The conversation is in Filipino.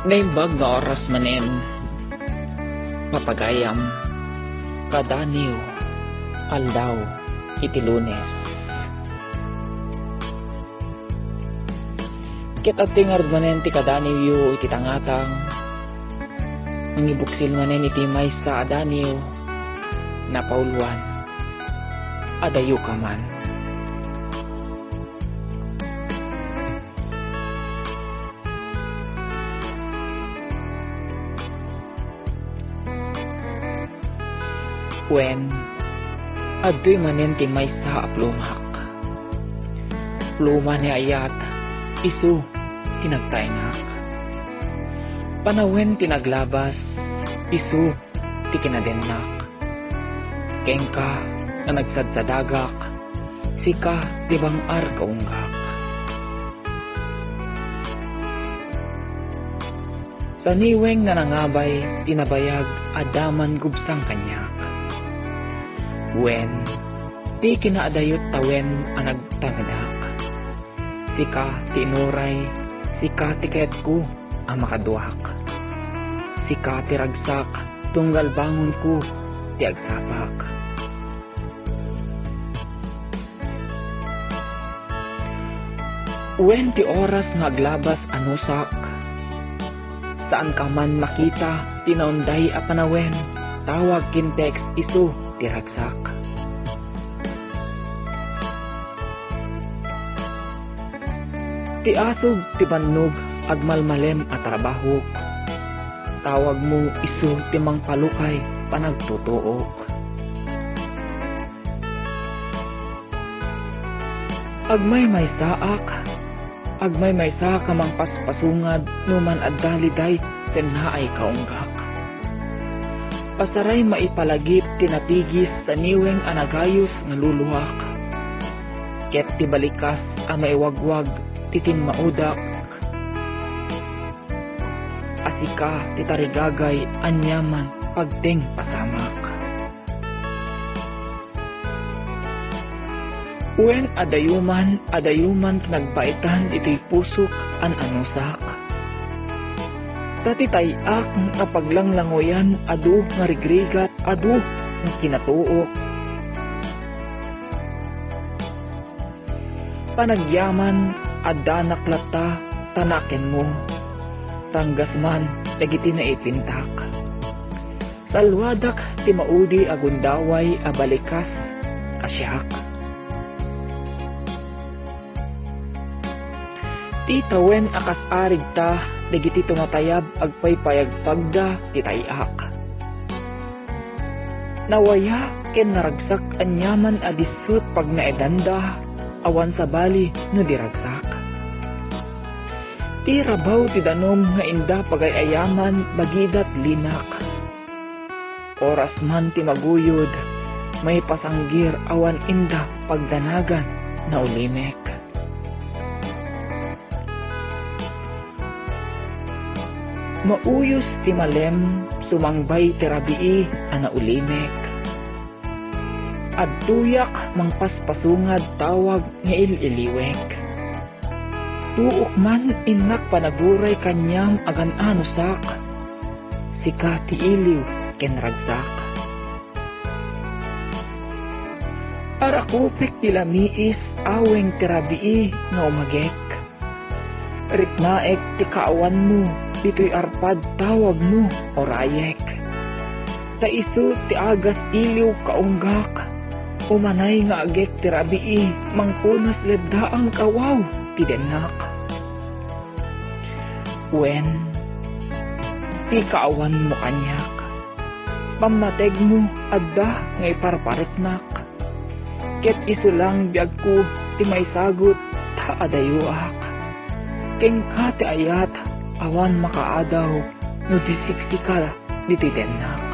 Naimbag nga oras manen, mapagayam, kadaniw, aldaw, iti Lunes. Ket atingar manen ti kadaniw yu iti tangatang, mangibuksil manen iti maysa adaniw, napauluan, adayo ka man. Wen, adoy manen ti maysa a plumak. Pluma ni ayat, isu tinagtaingak. Panawen tinaglabas, isu ti kinadennak. Kengka na nagsadsadagak, sika ti bangar kaunggak. Sa niweng na nangabay, tinabayag adaman gubsang kanyak. Wen, ti kinaadayot tawen ang nagtagadak. Sika ti inuray, sika ti kayat ang makaduak. Sika ti ragsak, tunggal bangon ko ti agsapak. Wen ti oras nga aglabas anusak, saan ka man makita tinaunday a panawen, tawag kintex isu ti ragsak. Ti asog ti bannog agmalmalem at trabaho, tawag mo isu ti mangpalukay panagtutuok. Agmay may saak ka mangpaspasungad numan addaliday senhaay kaunggak. Pasaray maipalagip tinapigis sa niweng anagayos nga luluhak. Ket ti balikas a maiwagwag titin maudak. Asika ti tarigagay anyaman pagteng pasamak. Wen adayuman nagbaitan iti pusok an anusak. Tati tayak nga paglanglangoyan adu nga rigrigat adu nga kinatuok. Panagyaman adda naklata tanaken mo, tanggas man dagiti na ipintak. Salwadak ti maudi agundaway abalikas asyak. Ti tawen akas arig ta dagiti tumatayab agpaypayag pagda ti tayak. Nawaya ken naragsak anyaman adisut pag naedanda awan sa bali no diragsak. Ti rabaw ti danom nga inda pagayayaman bagidat linak. Oras man ti maguyod, may pasanggir awan inda pagdanagan na ulimek. Mauyos ti malem, sumangbay ti rabii ana ulimek. Adtuyak mangpaspasungad tawag nga ililiwek. Tuok man inak panaguray kanyam agan anusak, sika ti iliw ken ragsak. Arakupik ti lamiis aweng ti rabii nga umagek. Ritnaek ti kaawan mo, dito'y arpad tawag mo orayek. Sa isu ti agas iliw kaunggak, umanay nga agek ti rabii mangpunas leddaang kawaw ti denak. Wen, ti kaawan mo kanyak, pamateg mo adda nga iparparitnak. Ket isu lang biag ko ti may sagot ta adayuak. Kengka ti ayat awan makaadaw no di siksika diti denak.